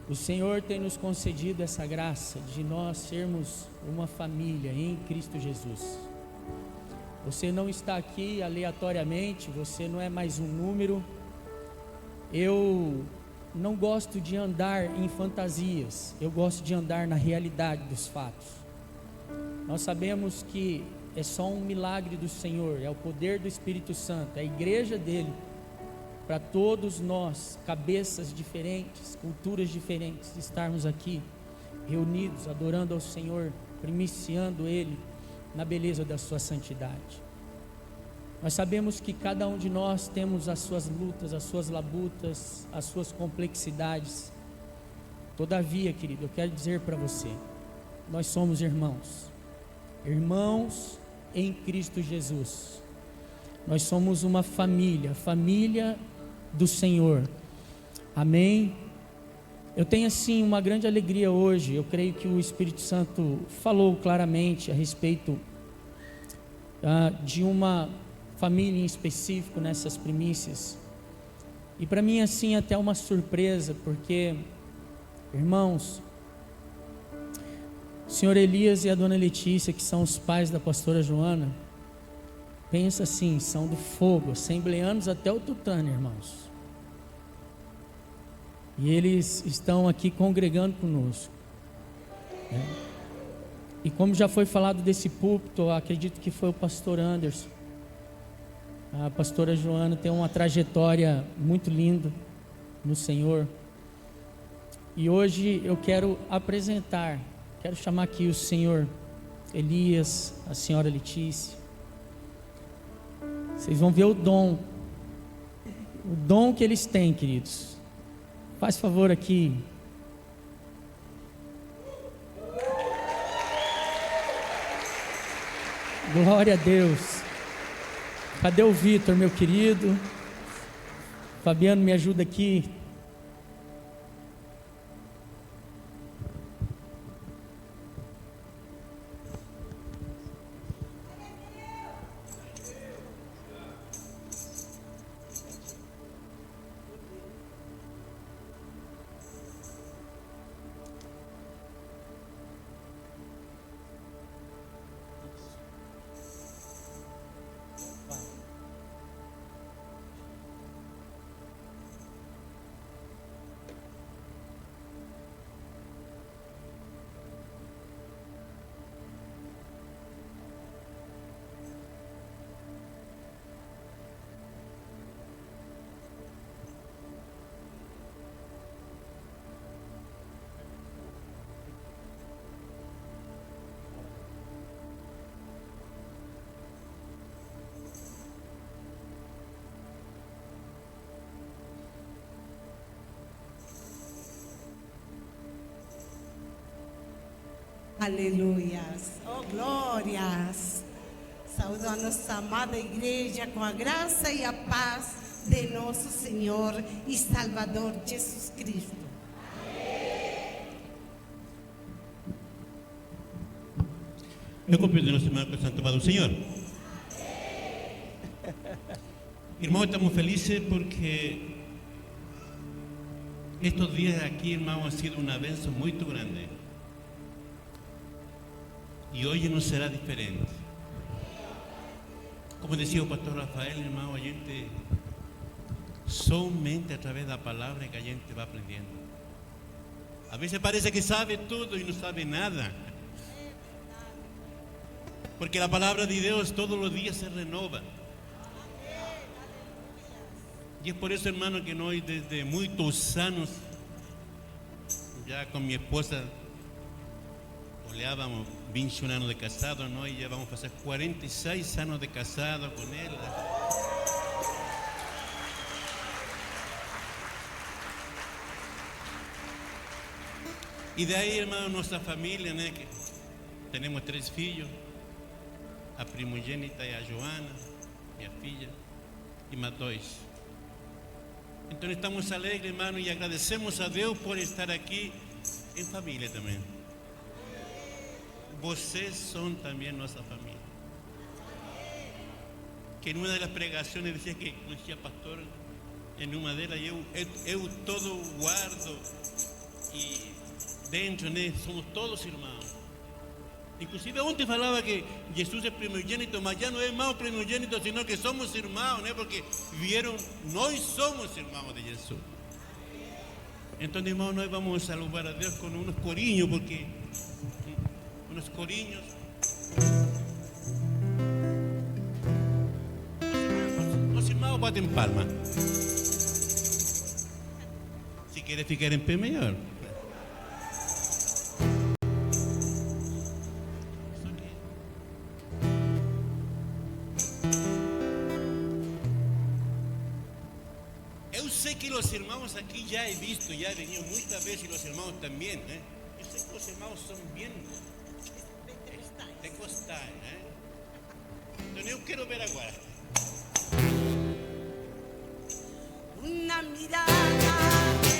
O Senhor tem nos concedido essa graça de nós sermos uma família em Cristo Jesus. Você não está aqui aleatoriamente, você não é mais um número. Eu não gosto de andar em fantasias, eu gosto de andar na realidade dos fatos. Nós sabemos que é só um milagre do Senhor, é o poder do Espírito Santo, é a igreja dele, para todos nós, cabeças diferentes, culturas diferentes, estarmos aqui reunidos, adorando ao Senhor, primiciando Ele na beleza da sua santidade. Nós sabemos que cada um de nós temos as suas lutas, as suas labutas, as suas complexidades. Todavia, querido, eu quero dizer para você, nós somos irmãos, irmãos em Cristo Jesus. Nós somos uma família, família do Senhor. Amém? Eu tenho assim uma grande alegria hoje. Eu creio que o Espírito Santo falou claramente a respeito de uma família em específico nessas primícias. E para mim assim até uma surpresa, porque, irmãos, o senhor Elias e a dona Letícia, que são os pais da pastora Joana, pensa assim, são do fogo, assembleanos até o tutano, irmãos. E eles estão aqui congregando conosco. E como já foi falado desse púlpito, acredito que foi o pastor Anderson. A pastora Joana tem uma trajetória muito linda no Senhor. E hoje eu quero chamar aqui o senhor Elias, a senhora Letícia. Vocês vão ver o dom que eles têm, queridos. Faz favor aqui. Glória a Deus. Cadê o Vitor, meu querido? Fabiano, me ajuda aqui. Aleluias, oh glórias. Saúdo a nossa amada igreja com a graça e a paz de nosso Senhor e Salvador Jesus Cristo. Eu compreendo nosso irmão que Santo Padre do Senhor. Irmão, estamos felices porque estos días aquí, hermano, han sido una bendición muy grande. Y hoy no será diferente. Como decía el pastor Rafael, hermano, a gente somente a través de la palabra que a gente va aprendiendo. A veces parece que sabe todo y no sabe nada. Porque la palabra de Dios todos los días se renova. Y es por eso, hermano, que hoy desde muchos años, ya con mi esposa, olhábamos 21 anos de casado, nós já vamos fazer 46 anos de casado com ela. E daí, irmão, nossa família, né, que temos 3 filhos, a primogênita é a Joana, minha filha, e mais 2. Então estamos alegres, irmão, e agradecemos a Deus por estar aqui em família também. Vocês são também nossa família. Que em uma das pregações dizia que, como dizia pastor, em uma delas, eu todo guardo e dentro, né, somos todos irmãos. Inclusive ontem falava que Jesus é primogênito, mas já não é mais primogênito, senão que somos irmãos, né? Porque vieram, nós somos irmãos de Jesus. Então, irmãos, nós vamos a louvar a Deus com uns corinhos, porque uns corinhos. Os irmãos batem palma. Se querem ficar em pé, melhor. Eu sei que os irmãos aqui já he visto, já he venido muitas vezes, e os irmãos também, né? Eu sei que os irmãos são bem pentecostais, né? Então eu quero ver agora. Una mirada de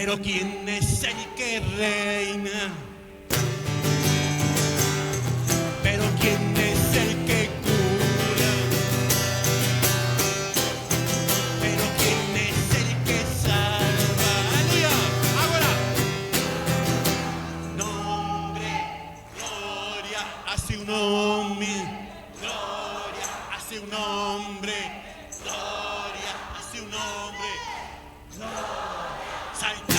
Pero ¿quién es el que reina? Pero ¿quién es el que cura? Pero ¿quién es el que salva? ¡Aleluya! Ahora, nombre, gloria a su nombre, gloria a su nombre, gloria a su nombre, saltando.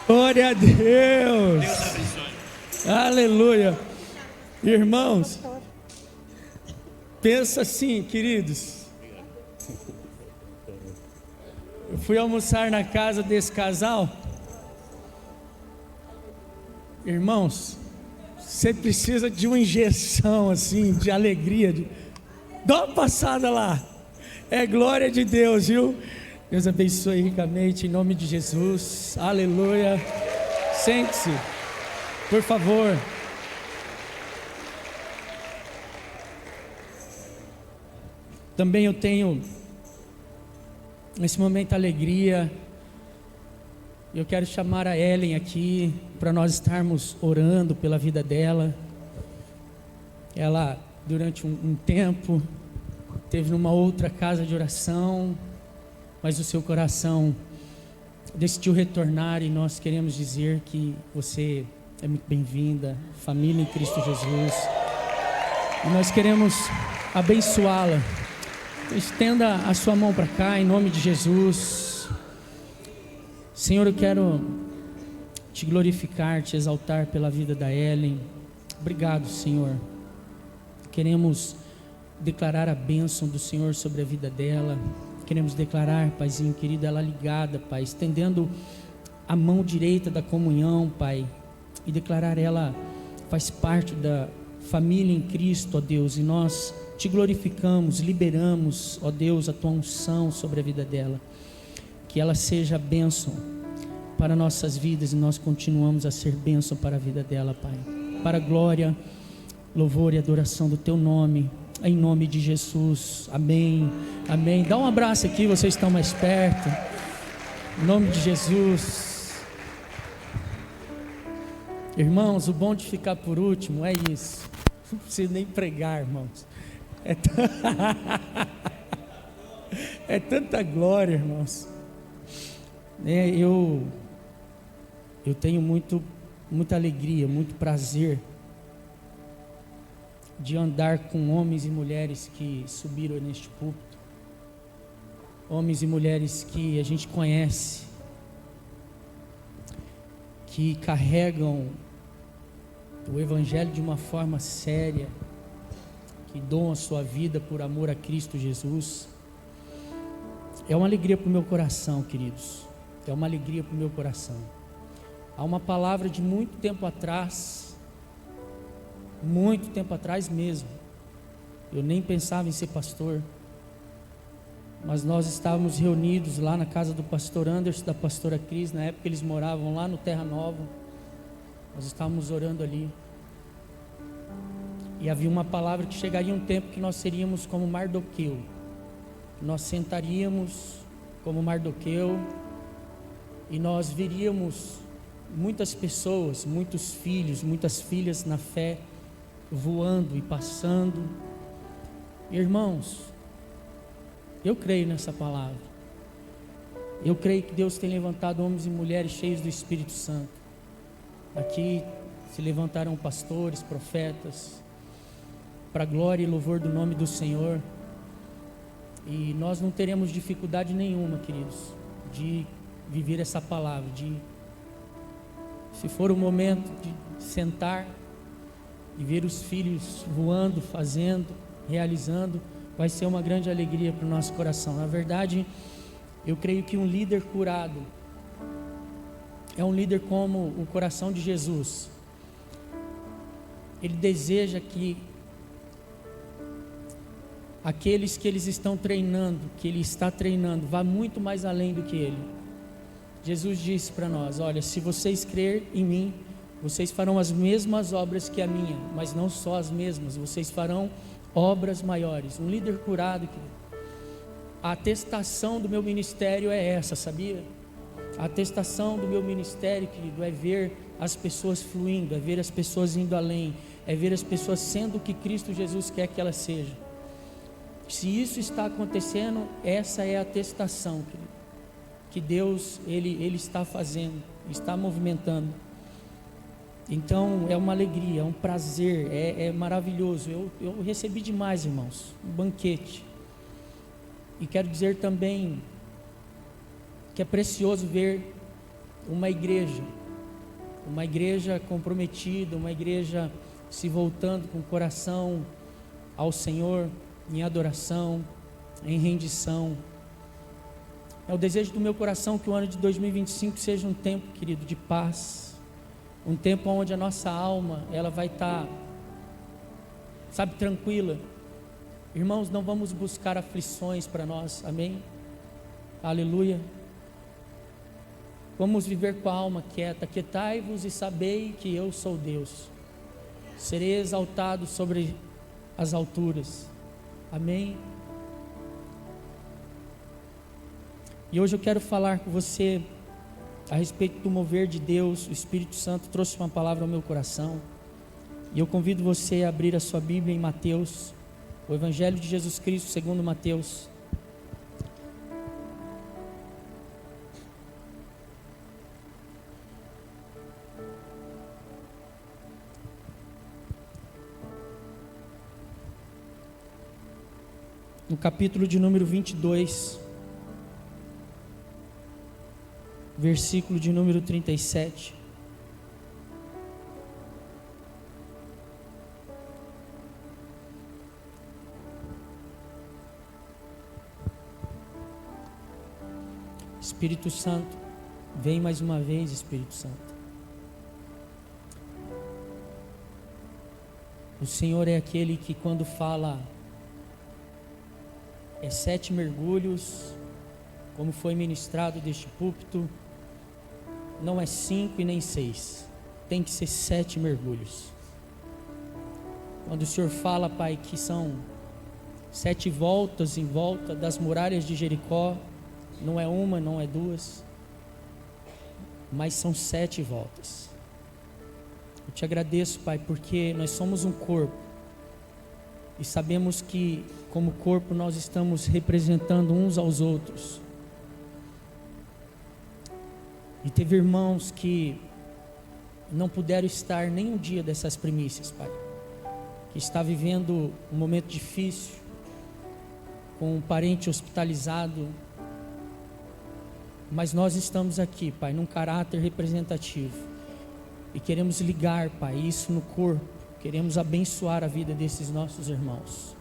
Glória a Deus. Deus abençoe. Aleluia. Irmãos, pensa assim, queridos. Eu fui almoçar na casa desse casal. Irmãos, você precisa de uma injeção assim, de alegria. Dá uma passada lá. É glória de Deus, viu? Deus abençoe ricamente, em nome de Jesus. Aleluia. Sente-se, por favor. Também eu tenho, nesse momento, alegria. Eu quero chamar a Ellen aqui, para nós estarmos orando pela vida dela. Ela, durante um tempo, esteve numa outra casa de oração, mas o seu coração decidiu retornar, e nós queremos dizer que você é muito bem-vinda, família em Cristo Jesus, e nós queremos abençoá-la. Estenda a sua mão para cá, em nome de Jesus. Senhor, eu quero te glorificar, te exaltar pela vida da Ellen. Obrigado, Senhor. Queremos declarar a bênção do Senhor sobre a vida dela. Queremos declarar, Paizinho querido, ela ligada, Pai, estendendo a mão direita da comunhão, Pai, e declarar ela faz parte da família em Cristo, ó Deus, e nós te glorificamos, liberamos, ó Deus, a tua unção sobre a vida dela, que ela seja bênção para nossas vidas, e nós continuamos a ser bênção para a vida dela, Pai, para a glória, louvor e adoração do teu nome, em nome de Jesus, amém, amém. Dá um abraço aqui, vocês estão mais perto, em nome de Jesus. Irmãos, o bom de ficar por último é isso, não preciso nem pregar, irmãos, é tanta glória, irmãos. Eu tenho muita alegria, muito prazer de andar com homens e mulheres que subiram neste púlpito, homens e mulheres que a gente conhece, que carregam o Evangelho de uma forma séria, que doam a sua vida por amor a Cristo Jesus. É uma alegria para o meu coração, queridos, é uma alegria para o meu coração. Há uma palavra de muito tempo atrás mesmo, eu nem pensava em ser pastor, mas nós estávamos reunidos lá na casa do pastor Anderson, da pastora Cris, na época eles moravam lá no Terra Nova, nós estávamos orando ali, e havia uma palavra que chegaria um tempo que nós seríamos como Mardoqueu, nós sentaríamos como Mardoqueu, e nós veríamos muitas pessoas, muitos filhos, muitas filhas na fé, voando e passando. Irmãos, eu creio nessa palavra, eu creio que Deus tem levantado homens e mulheres cheios do Espírito Santo. Aqui se levantaram pastores, profetas, para a glória e louvor do nome do Senhor, e nós não teremos dificuldade nenhuma, queridos, de viver essa palavra, se for o momento de sentar e ver os filhos voando, fazendo, realizando, vai ser uma grande alegria para o nosso coração. Na verdade, Eu creio que um líder curado é um líder como o coração de Jesus. Ele deseja que aqueles que eles estão treinando, que ele está treinando, vá muito mais além do que ele. Jesus disse para nós: olha, se vocês crerem em mim, vocês farão as mesmas obras que a minha, mas não só as mesmas, vocês farão obras maiores. Um líder curado, querido, a atestação do meu ministério é essa, sabia? A atestação do meu ministério, querido, é ver as pessoas fluindo, é ver as pessoas indo além, é ver as pessoas sendo o que Cristo Jesus quer que elas sejam. Se isso está acontecendo, essa é a atestação, querido, que Deus ele está fazendo, está movimentando. Então é uma alegria, é um prazer, é maravilhoso. Eu recebi demais, irmãos, um banquete. E quero dizer também que é precioso ver uma igreja comprometida, uma igreja se voltando com o coração ao Senhor, em adoração, em rendição. É o desejo do meu coração que o ano de 2025 seja um tempo, querido, de paz, um tempo onde a nossa alma ela vai estar, sabe, tranquila. Irmãos, não vamos buscar aflições para nós, amém? Aleluia. Vamos viver com a alma quieta. Quietai-vos e sabei que eu sou Deus. Serei exaltado sobre as alturas, amém? E hoje eu quero falar com você a respeito do mover de Deus. O Espírito Santo trouxe uma palavra ao meu coração, e eu convido você a abrir a sua Bíblia em Mateus, o Evangelho de Jesus Cristo segundo Mateus. No capítulo de número 22, versículo de número 37. Espírito Santo, vem mais uma vez, Espírito Santo. O Senhor é aquele que, quando fala, é 7 mergulhos, como foi ministrado deste púlpito. Não é 5 e nem 6, tem que ser 7 mergulhos. Quando o Senhor fala, Pai, que são 7 voltas em volta das muralhas de Jericó, não é uma, não é 2, mas são 7 voltas. Eu te agradeço, Pai, porque nós somos um corpo, e sabemos que como corpo nós estamos representando uns aos outros. E teve irmãos que não puderam estar nem um dia dessas primícias, Pai, que está vivendo um momento difícil, com um parente hospitalizado, mas nós estamos aqui, Pai, num caráter representativo, e queremos ligar, Pai, isso no corpo, queremos abençoar a vida desses nossos irmãos.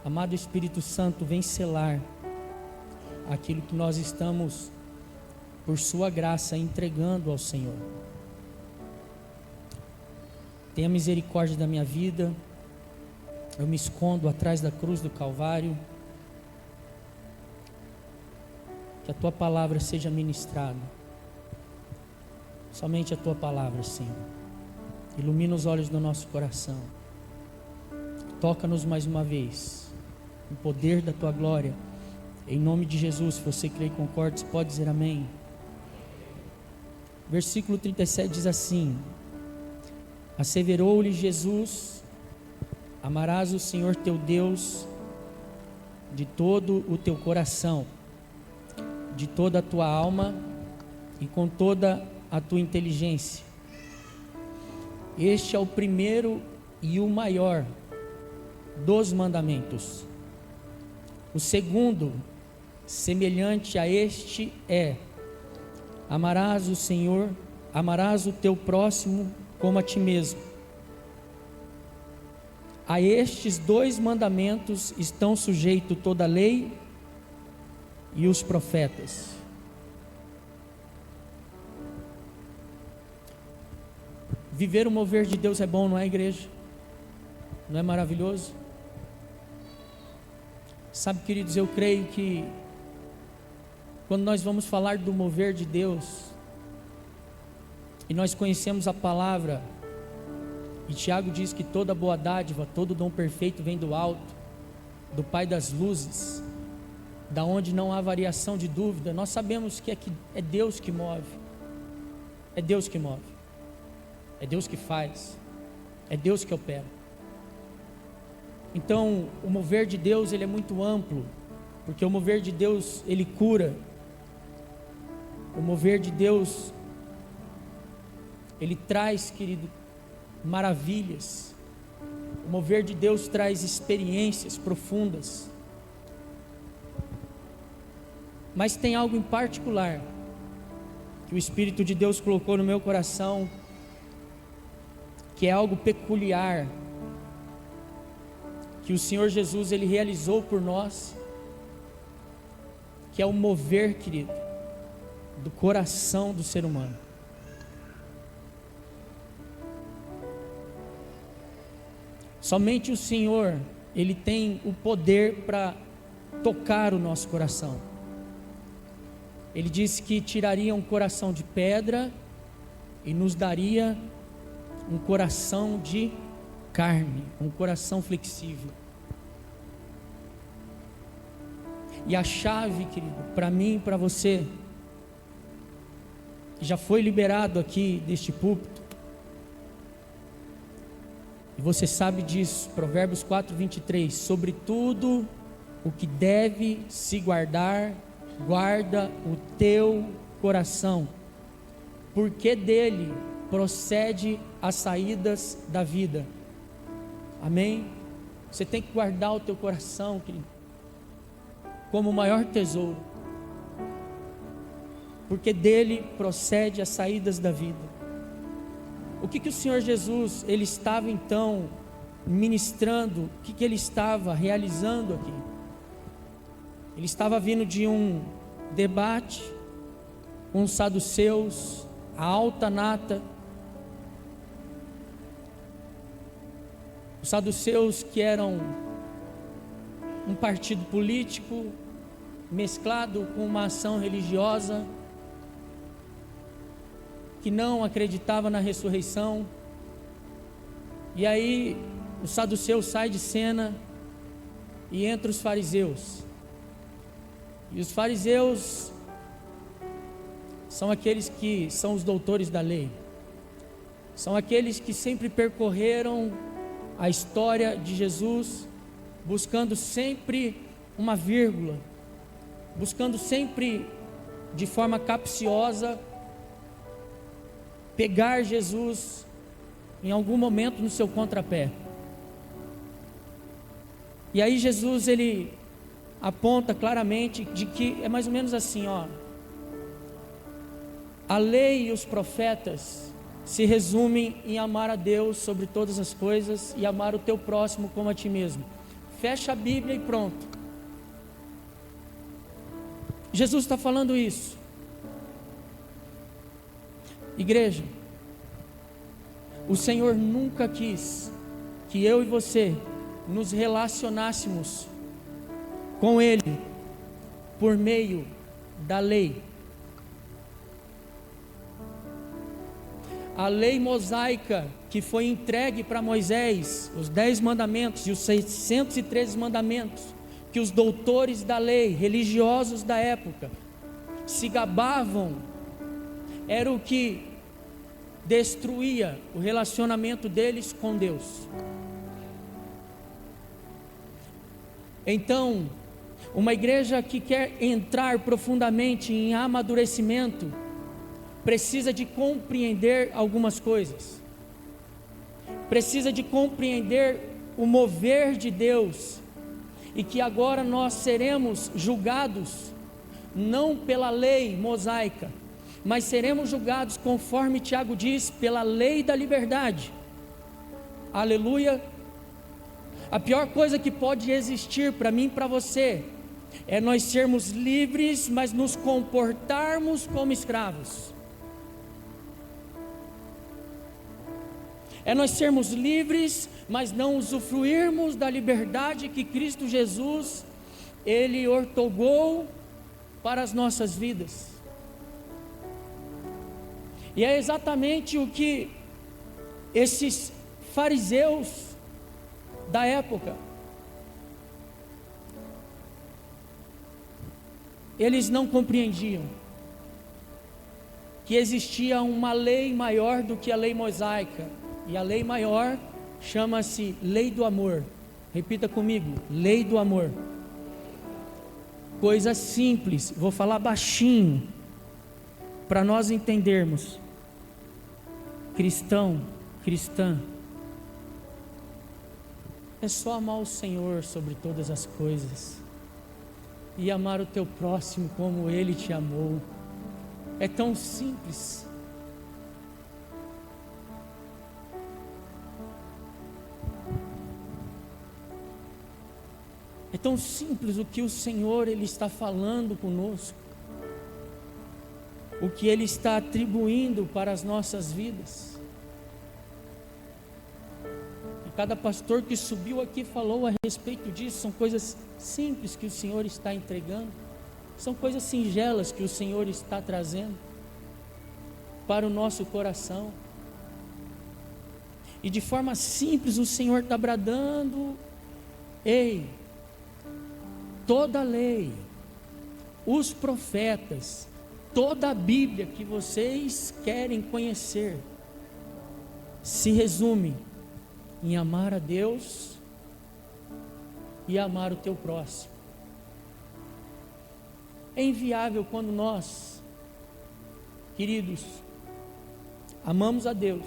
Amado Espírito Santo, vem selar aquilo que nós estamos, por sua graça, entregando ao Senhor. Tenha misericórdia da minha vida. Eu me escondo atrás da cruz do Calvário. Que a tua palavra seja ministrada. Somente a tua palavra, Senhor. Ilumina os olhos do nosso coração. Toca-nos mais uma vez. O poder da tua glória. Em nome de Jesus, se você crê e concorda, você pode dizer amém. Versículo 37 diz assim: asseverou-lhe Jesus: amarás o Senhor teu Deus de todo o teu coração, de toda a tua alma e com toda a tua inteligência. Este é o primeiro e o maior dos mandamentos. O segundo, semelhante a este, é: amarás o Senhor, amarás o teu próximo como a ti mesmo. A estes 2 mandamentos estão sujeitos toda a lei e os profetas. Viver o mover de Deus é bom, não é, igreja? Não é maravilhoso? Sabe, queridos, eu creio que quando nós vamos falar do mover de Deus, e nós conhecemos a palavra, e Tiago diz que toda boa dádiva, todo dom perfeito vem do alto, do Pai das luzes, da onde não há variação de dúvida. Nós sabemos que é Deus que move, é Deus que move, é Deus que faz, é Deus que opera. Então, o mover de Deus, ele é muito amplo, porque o mover de Deus, ele cura. O mover de Deus, ele traz, querido, maravilhas. O mover de Deus traz experiências profundas. Mas tem algo em particular que o Espírito de Deus colocou no meu coração, que é algo peculiar, que o Senhor Jesus, ele realizou por nós, que é o mover, querido, do coração do ser humano. Somente o Senhor, ele tem o poder para tocar o nosso coração. Ele disse que tiraria um coração de pedra e nos daria um coração de carne, um coração flexível. E a chave, querido, para mim e para você, já foi liberado aqui deste púlpito, e você sabe disso, Provérbios 4:23, sobre tudo o que deve se guardar, guarda o teu coração, porque dele procede as saídas da vida. Amém? Você tem que guardar o teu coração, querido, como o maior tesouro, porque dele procede as saídas da vida. O que o Senhor Jesus, ele estava então ministrando, o que ele estava realizando aqui? Ele estava vindo de um debate com os saduceus, a alta nata. Os saduceus, que eram um partido político mesclado com uma ação religiosa, que não acreditava na ressurreição. E aí o saduceu sai de cena e entra os fariseus. E os fariseus são aqueles que são os doutores da lei, são aqueles que sempre percorreram a história de Jesus, buscando sempre uma vírgula, buscando sempre de forma capciosa pegar Jesus em algum momento no seu contrapé. E aí Jesus, ele aponta claramente de que é mais ou menos assim, ó: a lei e os profetas se resumem em amar a Deus sobre todas as coisas e amar o teu próximo como a ti mesmo. Fecha a Bíblia e pronto. Jesus está falando isso. Igreja, o Senhor nunca quis que eu e você nos relacionássemos com Ele por meio da lei. A lei mosaica que foi entregue para Moisés, os 10 mandamentos e os 613 mandamentos, que os doutores da lei, religiosos da época, se gabavam, era o que destruía o relacionamento deles com Deus. Então, uma igreja que quer entrar profundamente em amadurecimento, precisa de compreender algumas coisas, precisa de compreender o mover de Deus, e que agora nós seremos julgados, não pela lei mosaica, mas seremos julgados, conforme Tiago diz, pela lei da liberdade. Aleluia. A pior coisa que pode existir para mim e para você É nós sermos livres, mas nos comportarmos como escravos. É nós sermos livres, mas não usufruirmos da liberdade que Cristo Jesus, Ele outorgou para as nossas vidas. E é exatamente o que esses fariseus da época, eles não compreendiam que existia uma lei maior do que a lei mosaica, e a lei maior chama-se lei do amor. Repita comigo: lei do amor. Coisa simples, vou falar baixinho para nós entendermos. Cristão, cristã, é só amar o Senhor sobre todas as coisas e amar o teu próximo como Ele te amou. É tão simples. É tão simples o que o Senhor Ele está falando conosco, o que Ele está atribuindo para as nossas vidas. E cada pastor que subiu aqui falou a respeito disso. São coisas simples que o Senhor está entregando, são coisas singelas que o Senhor está trazendo para o nosso coração. E de forma simples o Senhor está bradando: ei, toda a lei, os profetas, toda a Bíblia que vocês querem conhecer, se resume em amar a Deus e amar o teu próximo. É inviável quando nós, queridos, amamos a Deus,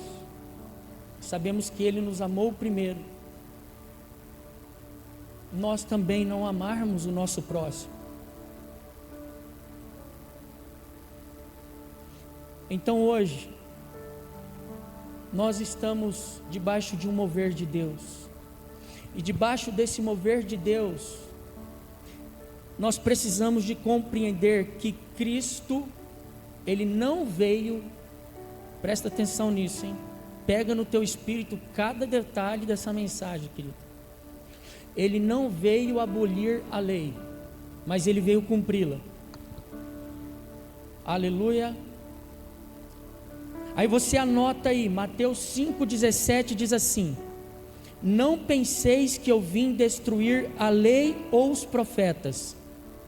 sabemos que Ele nos amou primeiro, nós também não amarmos o nosso próximo. Então hoje, nós estamos debaixo de um mover de Deus, e debaixo desse mover de Deus, nós precisamos de compreender que Cristo, Ele não veio, presta atenção nisso, hein? Pega no teu espírito cada detalhe dessa mensagem, querido. Ele não veio abolir a lei, mas Ele veio cumpri-la. Aleluia. Aí você anota aí, Mateus 5,17 diz assim: não penseis que eu vim destruir a lei ou os profetas.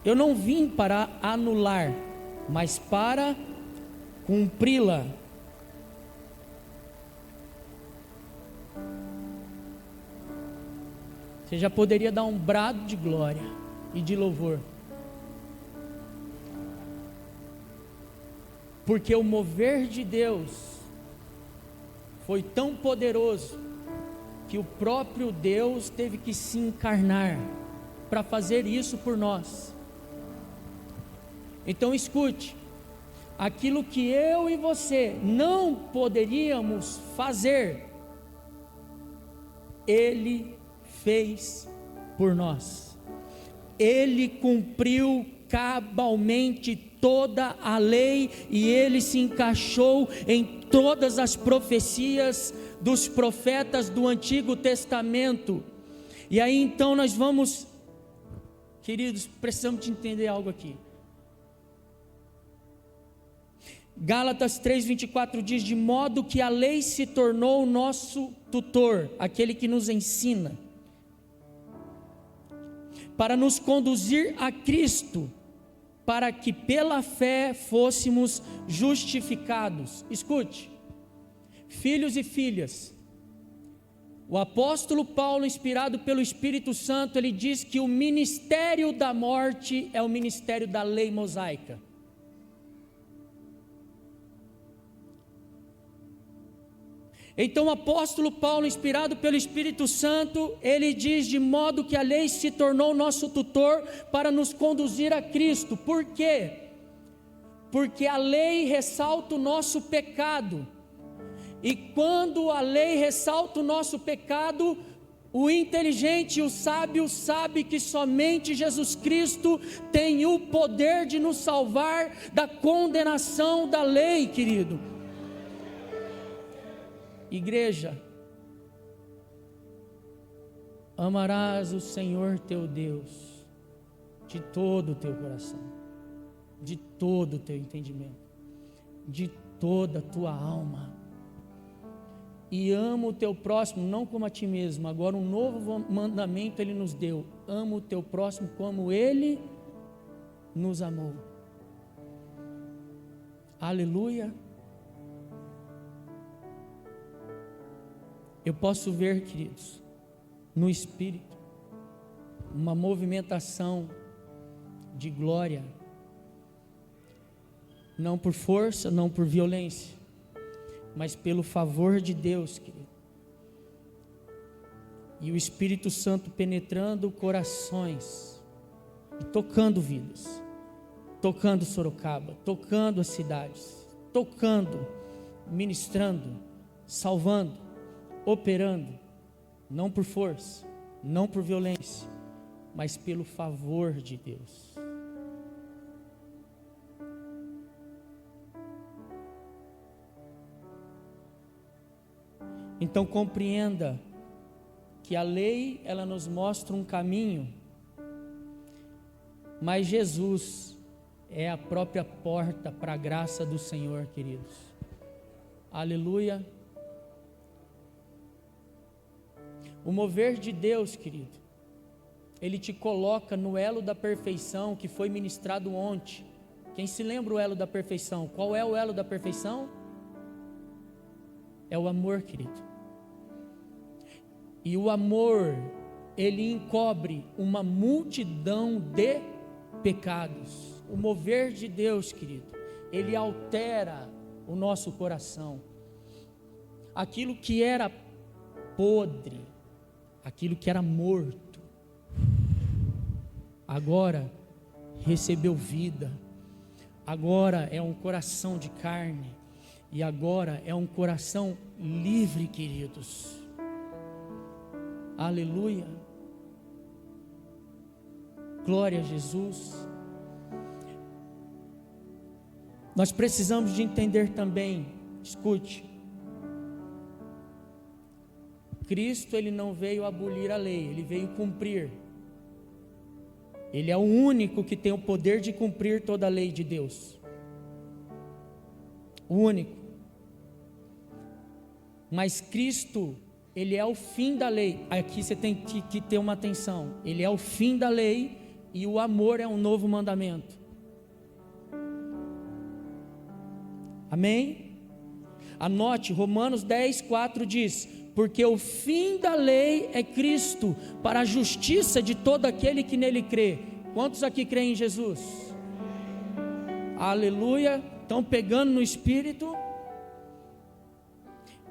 Eu não vim para anular, mas para cumpri-la. Você já poderia dar um brado de glória e de louvor, porque o mover de Deus foi tão poderoso que o próprio Deus teve que se encarnar para fazer isso por nós. Então escute, aquilo que eu e você não poderíamos fazer, Ele fez por nós. Ele cumpriu cabalmente toda a lei, e Ele se encaixou em todas as profecias dos profetas do Antigo Testamento. E aí então nós vamos, queridos, precisamos de entender algo aqui. Gálatas 3:24 diz: de modo que a lei se tornou o nosso tutor, aquele que nos ensina, para nos conduzir a Cristo, para que pela fé fôssemos justificados. Escute, filhos e filhas, o apóstolo Paulo, inspirado pelo Espírito Santo, ele diz que o ministério da morte é o ministério da lei mosaica. Então o apóstolo Paulo, inspirado pelo Espírito Santo, ele diz: de modo que a lei se tornou nosso tutor para nos conduzir a Cristo. Por quê? Porque a lei ressalta o nosso pecado, e quando a lei ressalta o nosso pecado, O inteligente e o sábio sabe que somente Jesus Cristo tem o poder de nos salvar da condenação da lei, querido. Igreja, amarás o Senhor teu Deus de todo o teu coração, de todo o teu entendimento, de toda a tua alma. E ama o teu próximo, não como a ti mesmo. Agora um novo mandamento Ele nos deu: ama o teu próximo como Ele nos amou. Aleluia. Eu posso ver, queridos, no Espírito, uma movimentação de glória, não por força, não por violência, mas pelo favor de Deus, querido. E o Espírito Santo penetrando corações e tocando vidas, tocando Sorocaba, tocando as cidades, tocando, ministrando, salvando, operando, não por força, não por violência, mas pelo favor de Deus. Então compreenda que a lei, ela nos mostra um caminho, mas Jesus é a própria porta para a graça do Senhor, queridos. Aleluia. O mover de Deus, querido, Ele te coloca no elo da perfeição que foi ministrado ontem. Quem se lembra o elo da perfeição? Qual é o elo da perfeição? É o amor, querido. E o amor, ele encobre uma multidão de pecados. O mover de Deus, querido, ele altera o nosso coração. Aquilo que era podre, aquilo que era morto, agora recebeu vida. Agora é um coração de carne. E agora é um coração livre, queridos. Aleluia. Glória a Jesus. Nós precisamos de entender também, escute, Cristo, Ele não veio abolir a lei, Ele veio cumprir. Ele é o único que tem o poder de cumprir toda a lei de Deus. O único. Mas Cristo, Ele é o fim da lei. Aqui você tem que ter uma atenção. Ele é o fim da lei e o amor é um novo mandamento. Amém? Anote, Romanos 10:4 diz: porque o fim da lei é Cristo, para a justiça de todo aquele que nele crê. Quantos aqui creem em Jesus? Aleluia. Estão pegando no Espírito?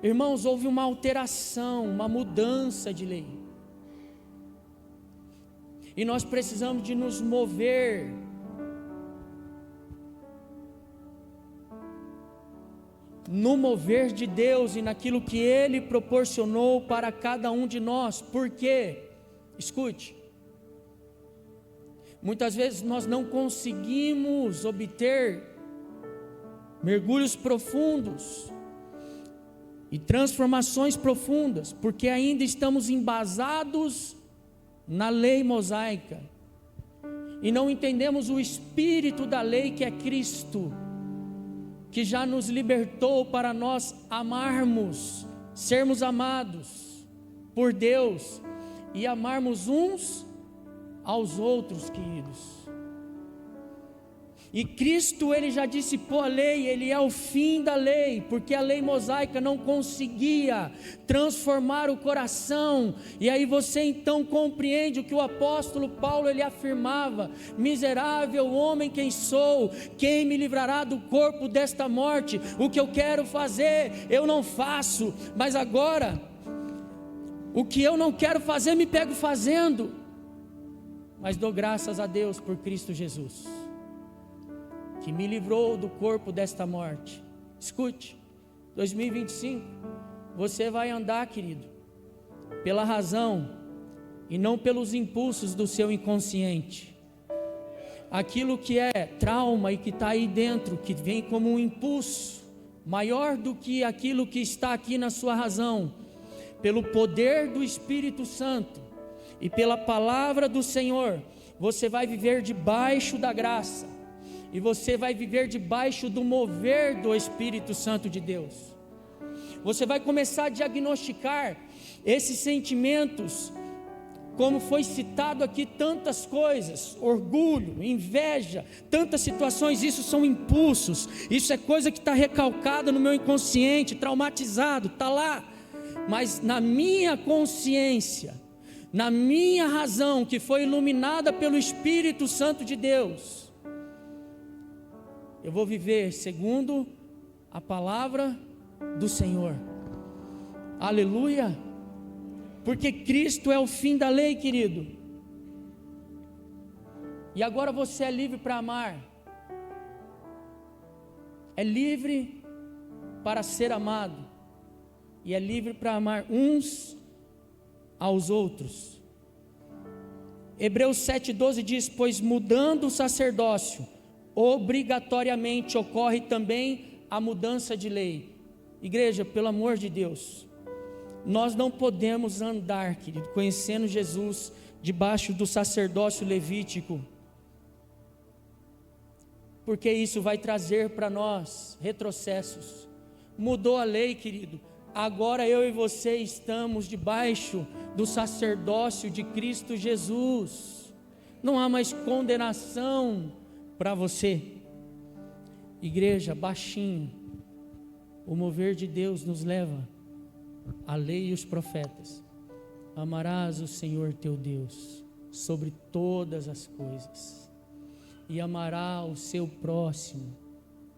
Irmãos, houve uma alteração, uma mudança de lei. E nós precisamos de nos mover no mover de Deus e naquilo que Ele proporcionou para cada um de nós. Por quê? Escute, muitas vezes nós não conseguimos obter mergulhos profundos e transformações profundas, porque ainda estamos embasados na lei mosaica e não entendemos o espírito da lei, que é Cristo, que já nos libertou para nós amarmos, sermos amados por Deus e amarmos uns aos outros, queridos. E Cristo, Ele já dissipou a lei, Ele é o fim da lei, porque a lei mosaica não conseguia transformar o coração. E aí você então compreende o que o apóstolo Paulo ele afirmava: miserável homem quem sou, quem me livrará do corpo desta morte? O que eu quero fazer, eu não faço, mas agora, o que eu não quero fazer, me pego fazendo. Mas dou graças a Deus por Cristo Jesus, que me livrou do corpo desta morte. Escute, 2025, você vai andar, querido, pela razão e não pelos impulsos do seu inconsciente. Aquilo que é trauma e que está aí dentro, que vem como um impulso maior do que aquilo que está aqui na sua razão, pelo poder do Espírito Santo e pela palavra do Senhor, você vai viver debaixo da graça, e você vai viver debaixo do mover do Espírito Santo de Deus. Você vai começar a diagnosticar esses sentimentos, como foi citado aqui, tantas coisas, orgulho, inveja, tantas situações. Isso são impulsos, isso é coisa que está recalcada no meu inconsciente, traumatizado, está lá, mas na minha consciência, na minha razão, que foi iluminada pelo Espírito Santo de Deus, eu vou viver segundo a palavra do Senhor. Aleluia! Porque Cristo é o fim da lei, querido. E agora você é livre para amar. É livre para ser amado. E é livre para amar uns aos outros. Hebreus 7,12 diz: pois mudando o sacerdócio, obrigatoriamente ocorre também a mudança de lei. Igreja, pelo amor de Deus, nós não podemos andar, querido, conhecendo Jesus debaixo do sacerdócio levítico, porque isso vai trazer para nós retrocessos. Mudou a lei, querido, agora eu e você estamos debaixo do sacerdócio de Cristo Jesus, não há mais condenação para você. Igreja, baixinho, o mover de Deus nos leva a lei e os profetas: amarás o Senhor teu Deus sobre todas as coisas, e amará o seu próximo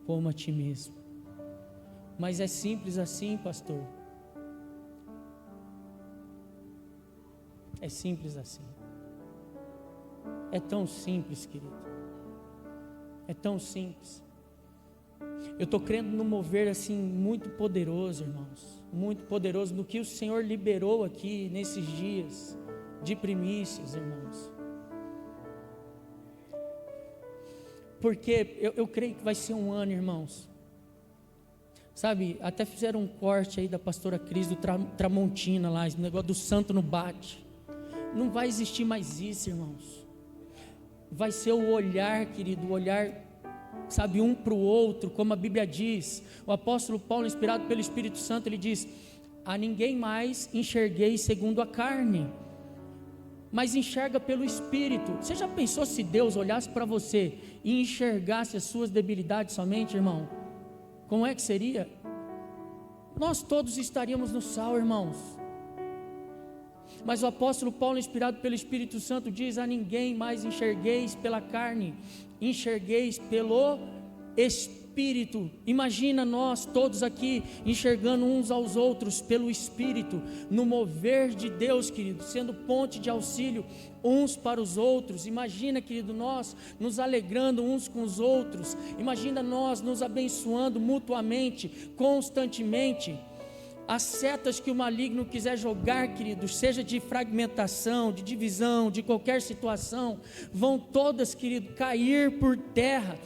como a ti mesmo. Mas é simples assim, pastor? É simples assim. É tão simples, querido. É tão simples. Eu estou crendo no mover assim muito poderoso, irmãos, muito poderoso, no que o Senhor liberou aqui nesses dias de primícias, irmãos. Porque eu creio que vai ser um ano, irmãos. Sabe, até fizeram um corte aí da pastora Cris do Tramontina lá, esse negócio do santo no bate. Não vai existir mais isso, irmãos. Vai ser o olhar, querido, o olhar, sabe, um para o outro, como a Bíblia diz. O apóstolo Paulo, inspirado pelo Espírito Santo, ele diz: a ninguém mais enxerguei segundo a carne, mas enxerga pelo Espírito. Você já pensou se Deus olhasse para você e enxergasse as suas debilidades somente, irmão? Como é que seria? Nós todos estaríamos no sal, irmãos. Mas o apóstolo Paulo, inspirado pelo Espírito Santo, diz: a ninguém mais enxergueis pela carne, enxergueis pelo Espírito. Imagina nós todos aqui enxergando uns aos outros pelo Espírito, no mover de Deus, querido, sendo ponte de auxílio uns para os outros. Imagina, querido, nós nos alegrando uns com os outros. Imagina nós nos abençoando mutuamente, constantemente. As setas que o maligno quiser jogar, queridos, seja de fragmentação, de divisão, de qualquer situação, vão todas, querido, cair por terra,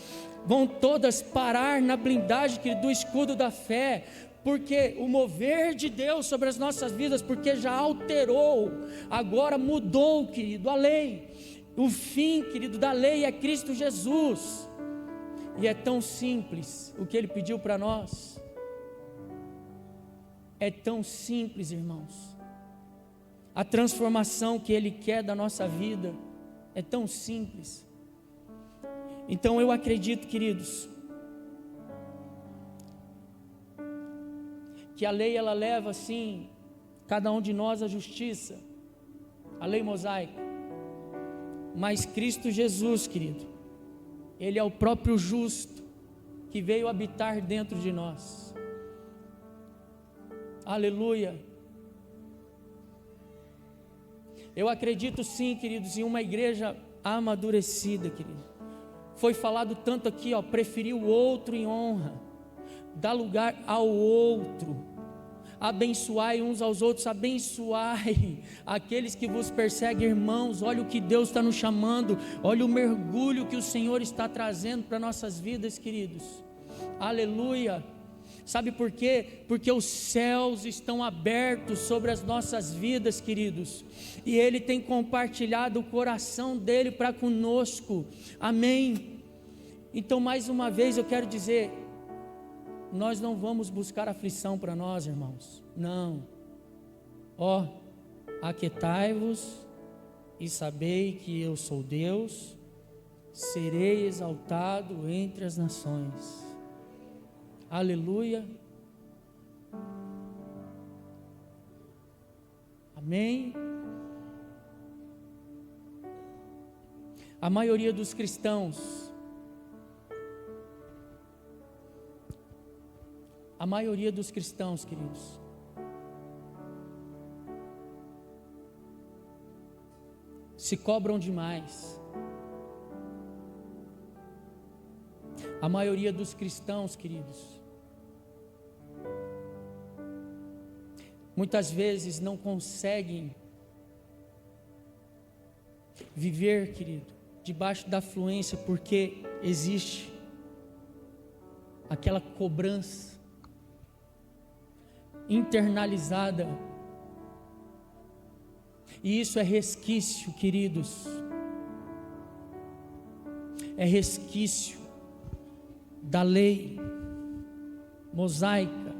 vão todas parar na blindagem, querido, do escudo da fé, porque o mover de Deus sobre as nossas vidas, porque já alterou, agora mudou, querido, a lei. O fim, querido, da lei é Cristo Jesus, e é tão simples o que Ele pediu para nós. É tão simples, irmãos. A transformação que Ele quer da nossa vida é tão simples. Então eu acredito, queridos, que a lei ela leva assim cada um de nós à justiça, a lei mosaica. Mas Cristo Jesus, querido, Ele é o próprio justo que veio habitar dentro de nós. Aleluia. Eu acredito sim, queridos, em uma igreja amadurecida, querido. Foi falado tanto aqui, preferir o outro em honra, dar lugar ao outro, abençoai uns aos outros, abençoai aqueles que vos perseguem, irmãos. Olha o que Deus está nos chamando, olha o mergulho que o Senhor está trazendo para nossas vidas, queridos. Aleluia. Sabe por quê? Porque os céus estão abertos sobre as nossas vidas, queridos, e Ele tem compartilhado o coração dEle para conosco, amém? Então, mais uma vez eu quero dizer, nós não vamos buscar aflição para nós, irmãos, não. Ó, aquietai-vos e sabei que eu sou Deus, serei exaltado entre as nações. Aleluia. Amém. A maioria dos cristãos, queridos, se cobram demais. A maioria dos cristãos, queridos, muitas vezes não conseguem viver, querido, debaixo da fluência, porque existe aquela cobrança internalizada, e isso é resquício, queridos, é resquício da lei mosaica,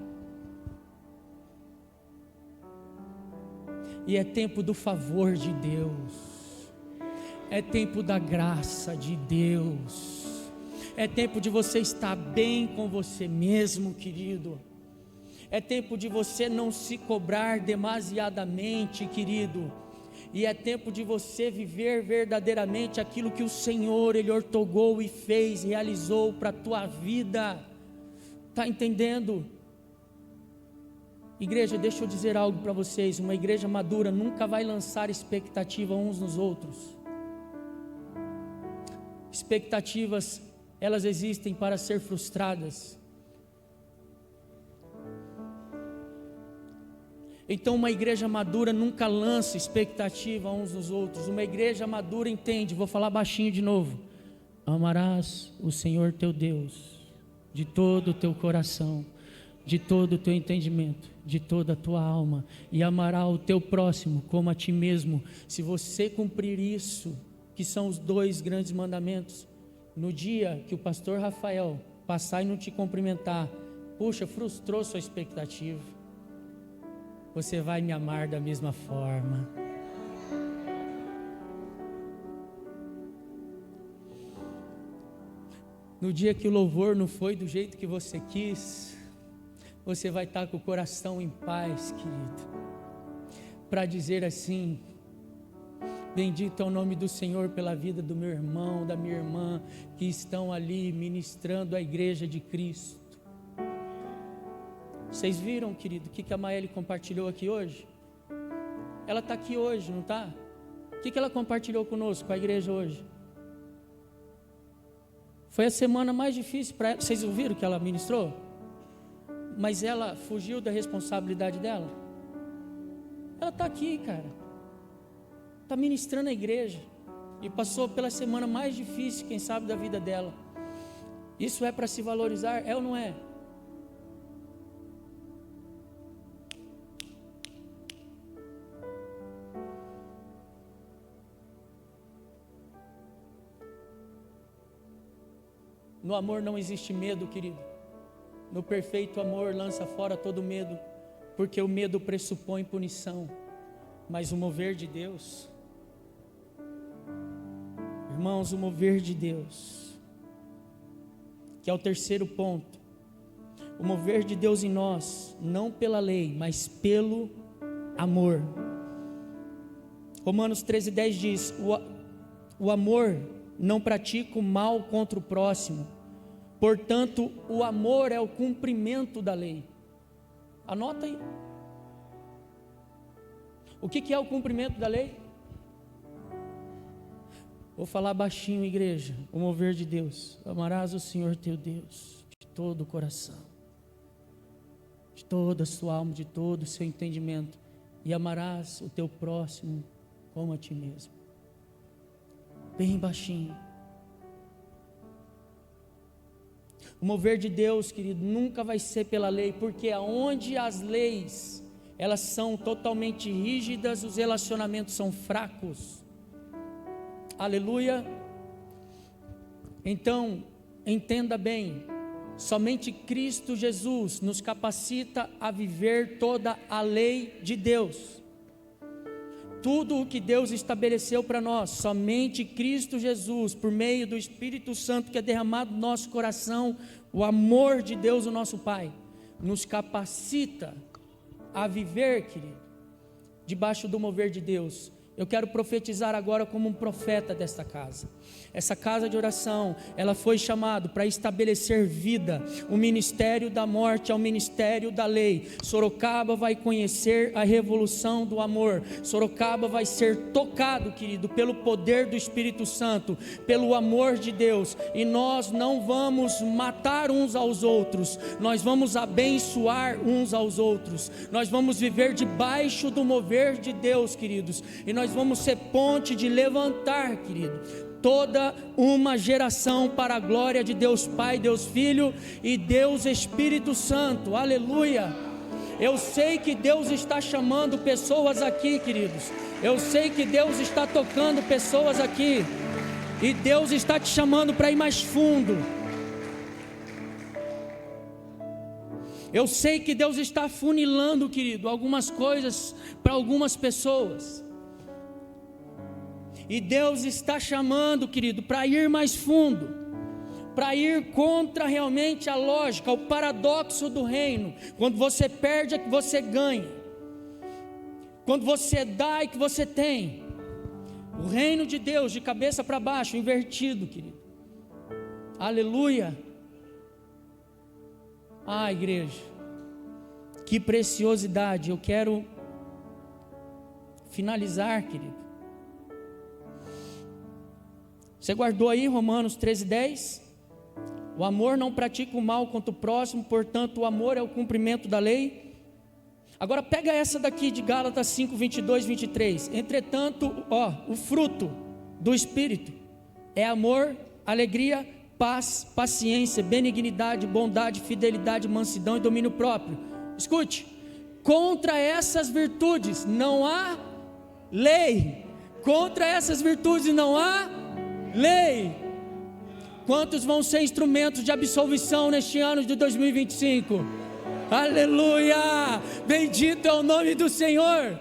e é tempo do favor de Deus, é tempo da graça de Deus, é tempo de você estar bem com você mesmo, querido, é tempo de você não se cobrar demasiadamente, querido, e é tempo de você viver verdadeiramente aquilo que o Senhor, Ele ortogou e fez, realizou para a tua vida. Está entendendo? Igreja, deixa eu dizer algo para vocês. Uma igreja madura nunca vai lançar expectativa uns nos outros. Expectativas, elas existem para ser frustradas. Então uma igreja madura nunca lança expectativa uns nos outros. Uma igreja madura entende, vou falar baixinho de novo: amarás o Senhor teu Deus de todo o teu coração, de todo o teu entendimento, de toda a tua alma, e amará o teu próximo como a ti mesmo. Se você cumprir isso, que são os 2 grandes mandamentos, no dia que o pastor Rafael passar e não te cumprimentar, puxa, frustrou sua expectativa, você vai me amar da mesma forma. No dia que o louvor não foi do jeito que você quis, você vai estar com o coração em paz, querido, para dizer assim: bendito é o nome do Senhor pela vida do meu irmão, da minha irmã, que estão ali ministrando a igreja de Cristo. Vocês viram, querido, o que a Maeli compartilhou aqui hoje? Ela está aqui hoje, não está? O que ela compartilhou conosco, com a igreja hoje? Foi a semana mais difícil para ela. Vocês ouviram o que ela ministrou? Mas ela fugiu da responsabilidade dela. Ela está aqui, cara, está ministrando a igreja, e passou pela semana mais difícil, quem sabe, da vida dela. Isso é para se valorizar, é ou não é? No amor não existe medo, querido. No perfeito amor lança fora todo medo, porque o medo pressupõe punição. Mas o mover de Deus, irmãos, o mover de Deus, que é o terceiro ponto, o mover de Deus em nós, não pela lei, mas pelo amor. Romanos 13:10 diz: o amor não pratica o mal contra o próximo, portanto o amor é o cumprimento da lei. Anota aí. O que é o cumprimento da lei? Vou falar baixinho, igreja. O mover de Deus: amarás o Senhor teu Deus de todo o coração, de toda a sua alma, de todo o seu entendimento, e amarás o teu próximo como a ti mesmo. Bem baixinho. O mover de Deus, querido, nunca vai ser pela lei, porque aonde as leis, elas são totalmente rígidas, os relacionamentos são fracos. Aleluia. Então, entenda bem, somente Cristo Jesus nos capacita a viver toda a lei de Deus. Tudo o que Deus estabeleceu para nós, somente Cristo Jesus, por meio do Espírito Santo que é derramado no nosso coração, o amor de Deus, o nosso Pai, nos capacita a viver, querido, debaixo do mover de Deus. Eu quero profetizar agora como um profeta desta casa. Essa casa de oração, ela foi chamada para estabelecer vida. O ministério da morte é o ministério da lei. Sorocaba vai conhecer a revolução do amor. Sorocaba vai ser tocado, querido, pelo poder do Espírito Santo, pelo amor de Deus. E nós não vamos matar uns aos outros, nós vamos abençoar uns aos outros. Nós vamos viver debaixo do mover de Deus, queridos. E nós vamos ser ponte de levantar, querido, toda uma geração para a glória de Deus Pai, Deus Filho e Deus Espírito Santo. Aleluia. Eu sei que Deus está chamando pessoas aqui, queridos. Eu sei que Deus está tocando pessoas aqui, e Deus está te chamando para ir mais fundo. Eu sei que Deus está afunilando, querido, algumas coisas para algumas pessoas. E Deus está chamando, querido, para ir mais fundo, para ir contra realmente a lógica, o paradoxo do reino. Quando você perde é que você ganha, quando você dá é que você tem. O reino de Deus de cabeça para baixo, invertido, querido. Aleluia. Ah, igreja, que preciosidade. Eu quero finalizar, querido. Você guardou aí Romanos 13:10? O amor não pratica o mal contra o próximo, portanto o amor é o cumprimento da lei. Agora pega essa daqui de Gálatas 5:22-23. Entretanto, o fruto do Espírito é amor, alegria, paz, paciência, benignidade, bondade, fidelidade, mansidão e domínio próprio. Escute, contra essas virtudes não há lei. Contra essas virtudes não há lei. Quantos vão ser instrumentos de absolvição neste ano de 2025? Aleluia! Bendito é o nome do Senhor.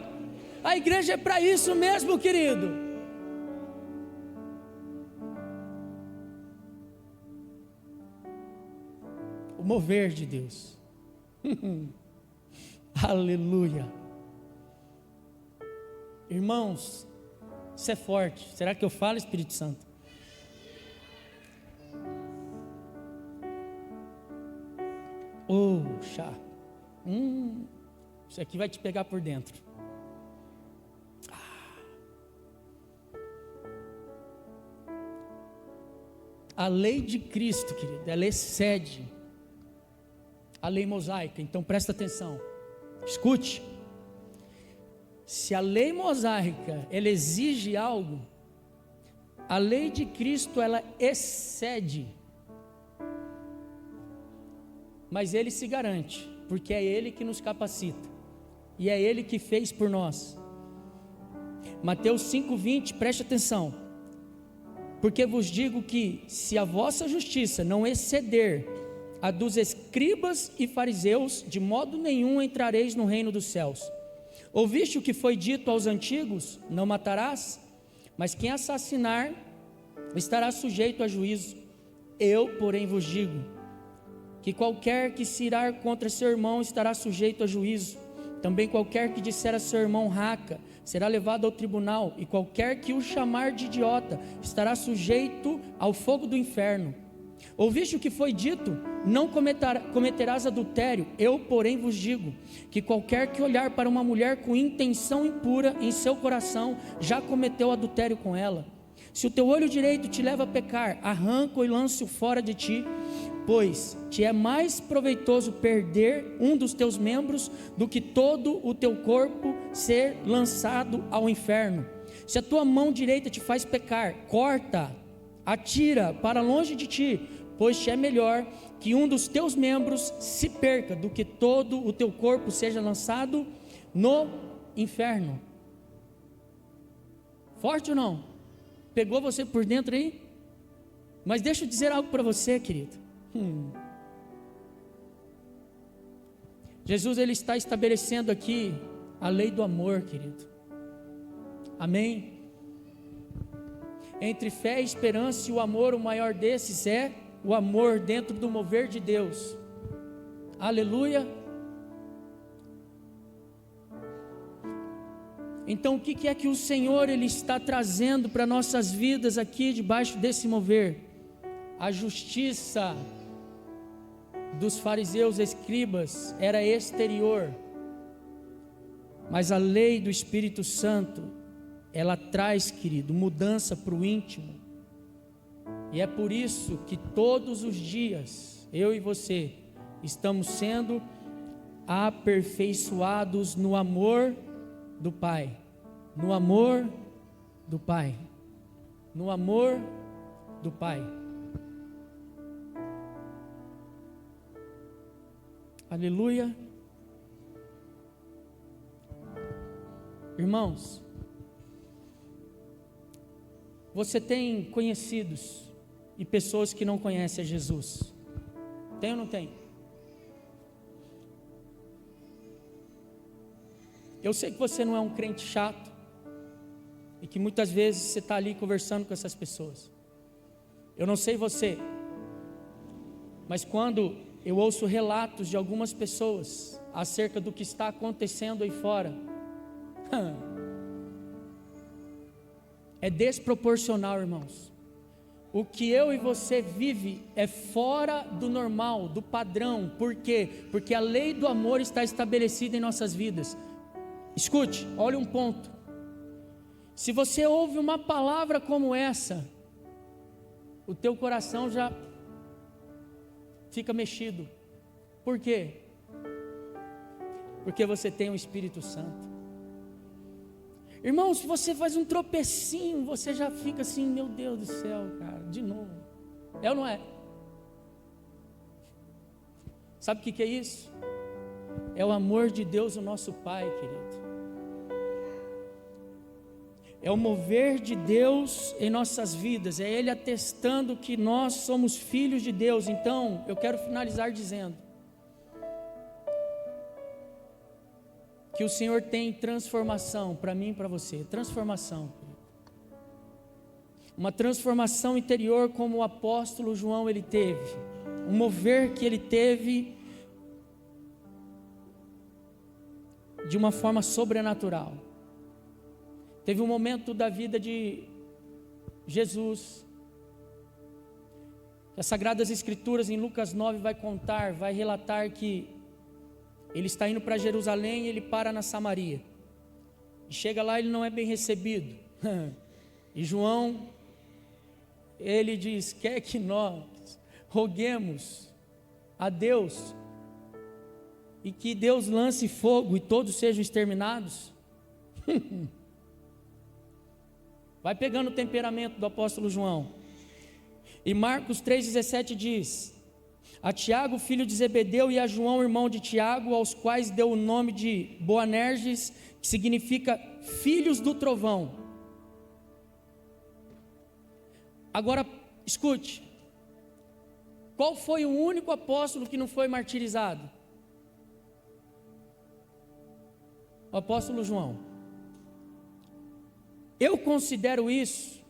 A igreja é para isso mesmo, querido. O mover de Deus. Aleluia. Irmãos, isso é forte. Será que eu falo, Espírito Santo? Chá. Isso aqui vai te pegar por dentro. A lei de Cristo, querido, ela excede a lei mosaica. Então presta atenção, escute. Se a lei mosaica ela exige algo, a lei de Cristo ela excede. Mas Ele se garante, porque é Ele que nos capacita, e é Ele que fez por nós. Mateus 5:20, preste atenção. Porque vos digo que, se a vossa justiça não exceder a dos escribas e fariseus, de modo nenhum entrareis no reino dos céus. Ouviste o que foi dito aos antigos? Não matarás, mas quem assassinar estará sujeito a juízo. Eu, porém, vos digo que qualquer que se irar contra seu irmão estará sujeito a juízo. Também qualquer que disser a seu irmão raca será levado ao tribunal, e qualquer que o chamar de idiota estará sujeito ao fogo do inferno. Ouviste o que foi dito? Não cometerás adultério. Eu, porém, vos digo que qualquer que olhar para uma mulher com intenção impura em seu coração já cometeu adultério com ela. Se o teu olho direito te leva a pecar, arranca-o e lança-o fora de ti, Pois te é mais proveitoso perder um dos teus membros do que todo o teu corpo ser lançado ao inferno. Se a tua mão direita te faz pecar, corta, atira para longe de ti, pois te é melhor que um dos teus membros se perca do que todo o teu corpo seja lançado no inferno. Forte ou não? Pegou você por dentro aí? Mas deixa eu dizer algo para você, querido. Jesus, ele está estabelecendo aqui a lei do amor, querido. Amém? Entre fé e esperança e o amor, o maior desses é o amor dentro do mover de Deus. Aleluia. Então o que é que o Senhor ele está trazendo para nossas vidas aqui debaixo desse mover? A justiça dos fariseus escribas era exterior, mas a lei do Espírito Santo, ela traz, querido, mudança para o íntimo. E é por isso que todos os dias, eu e você, estamos sendo aperfeiçoados no amor do Pai, no amor do Pai, no amor do Pai. Aleluia. Irmãos, você tem conhecidos e pessoas que não conhecem a Jesus? Tem ou não tem? Eu sei que você não é um crente chato e que muitas vezes você está ali conversando com essas pessoas. Eu não sei você, mas quando eu ouço relatos de algumas pessoas acerca do que está acontecendo aí fora, é desproporcional, irmãos. O que eu e você vive é fora do normal, do padrão. Por quê? Porque a lei do amor está estabelecida em nossas vidas. Escute, olha um ponto. Se você ouve uma palavra como essa, o teu coração já fica mexido. Por quê? Porque você tem o Espírito Santo. Irmão, se você faz um tropecinho, você já fica assim, meu Deus do céu, cara, de novo. É ou não é? Sabe o que é isso? É o amor de Deus, o nosso Pai, querido. É o mover de Deus em nossas vidas, é Ele atestando que nós somos filhos de Deus. Então, eu quero finalizar dizendo que o Senhor tem transformação para mim e para você, transformação. Uma transformação interior como o apóstolo João ele teve, um mover que ele teve de uma forma sobrenatural. Teve um momento da vida de Jesus, as Sagradas Escrituras em Lucas 9 vai relatar que ele está indo para Jerusalém e ele para na Samaria. E chega lá, ele não é bem recebido. E João, ele diz, quer que nós roguemos a Deus e que Deus lance fogo e todos sejam exterminados? Vai pegando o temperamento do apóstolo João. E Marcos 3,17 diz: a Tiago, filho de Zebedeu, e a João, irmão de Tiago, aos quais deu o nome de Boanerges, que significa filhos do trovão. Agora, escute, qual foi o único apóstolo que não foi martirizado? O apóstolo João. Eu considero isso,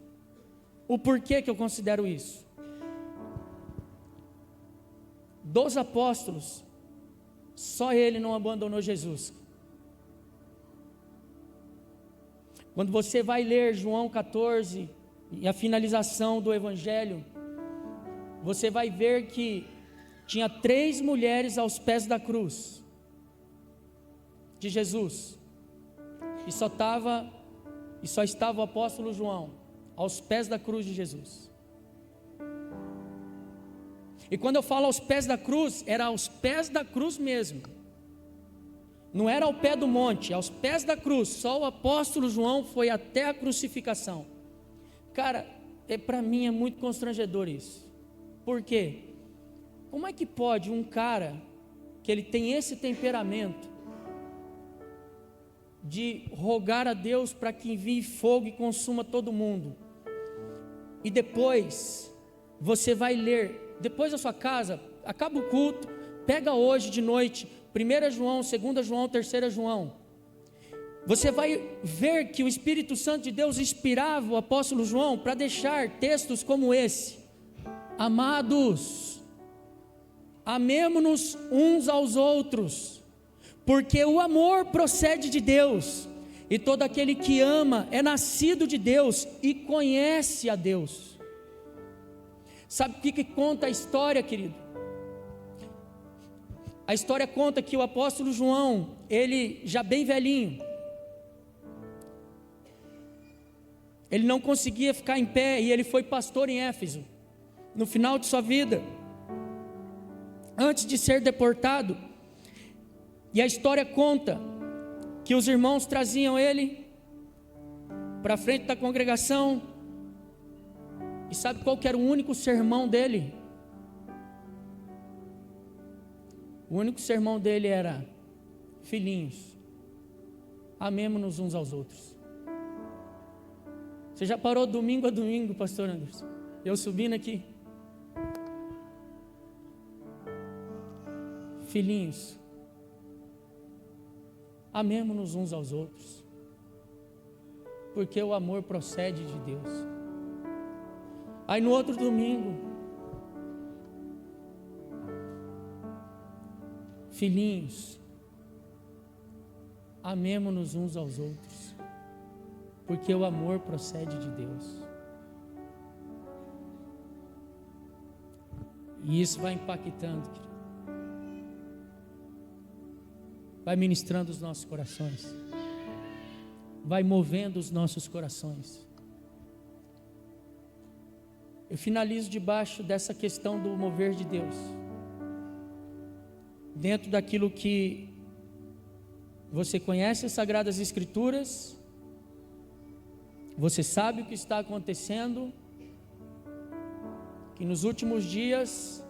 o porquê que eu considero isso? Dos apóstolos, só ele não abandonou Jesus. Quando você vai ler João 14 e a finalização do Evangelho, você vai ver que tinha 3 mulheres aos pés da cruz de Jesus, e só estava o apóstolo João aos pés da cruz de Jesus. E quando eu falo aos pés da cruz, era aos pés da cruz mesmo. Não era ao pé do monte, aos pés da cruz. Só o apóstolo João foi até a crucificação. Cara, para mim é muito constrangedor isso. Por quê? Como é que pode um cara que ele tem esse temperamento de rogar a Deus para que envie fogo e consuma todo mundo, e depois você vai ler, depois da sua casa, acaba o culto, pega hoje de noite 1 João, 2 João, 3 João, você vai ver que o Espírito Santo de Deus inspirava o apóstolo João para deixar textos como esse: amados, amemo-nos uns aos outros, porque o amor procede de Deus, e todo aquele que ama é nascido de Deus e conhece a Deus. Sabe o que conta a história, querido? A história conta que o apóstolo João, ele já bem velhinho, ele não conseguia ficar em pé, e ele foi pastor em Éfeso, no final de sua vida, antes de ser deportado. E a história conta que os irmãos traziam ele para frente da congregação, e sabe qual que era o único sermão dele? O único sermão dele era: filhinhos, amemo-nos uns aos outros. Você já parou domingo a domingo, pastor Anderson, eu subindo aqui? Filhinhos, amemo-nos uns aos outros, porque o amor procede de Deus. Aí no outro domingo: filhinhos, amemo-nos uns aos outros, porque o amor procede de Deus. E isso vai impactando, querido, vai ministrando os nossos corações, vai movendo os nossos corações. Eu finalizo debaixo dessa questão do mover de Deus, dentro daquilo que você conhece as Sagradas Escrituras, você sabe o que está acontecendo, que nos últimos dias,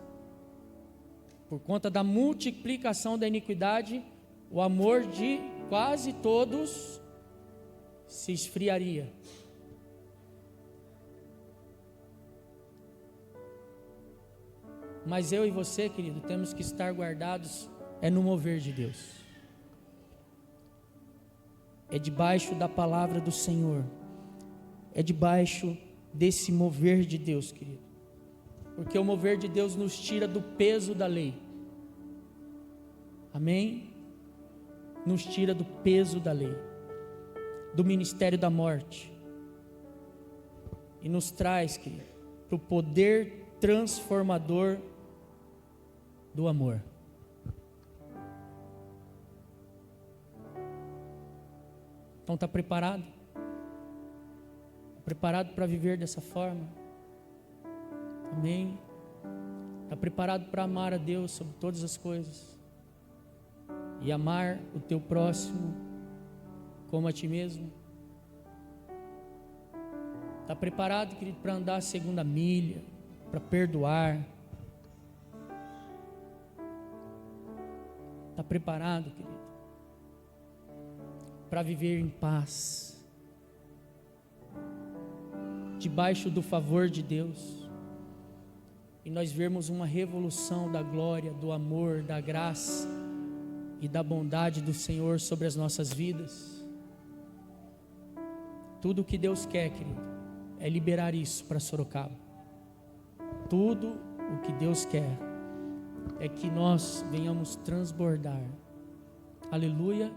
por conta da multiplicação da iniquidade, o amor de quase todos se esfriaria. Mas eu e você, querido, temos que estar guardados no mover de Deus. É debaixo da palavra do Senhor. É debaixo desse mover de Deus, querido. Porque o mover de Deus nos tira do peso da lei. Amém? Nos tira do peso da lei, do ministério da morte, e nos traz, querido, para o poder transformador do amor. Então está preparado? Preparado para viver dessa forma? Amém? Está preparado para amar a Deus sobre todas as coisas e amar o teu próximo como a ti mesmo? Está preparado, querido, para andar a segunda milha, para perdoar? Está preparado, querido, para viver em paz, debaixo do favor de Deus, e nós vermos uma revolução da glória, do amor, da graça e da bondade do Senhor sobre as nossas vidas? Tudo o que Deus quer, querido, é liberar isso para Sorocaba. Tudo o que Deus quer é que nós venhamos transbordar. Aleluia.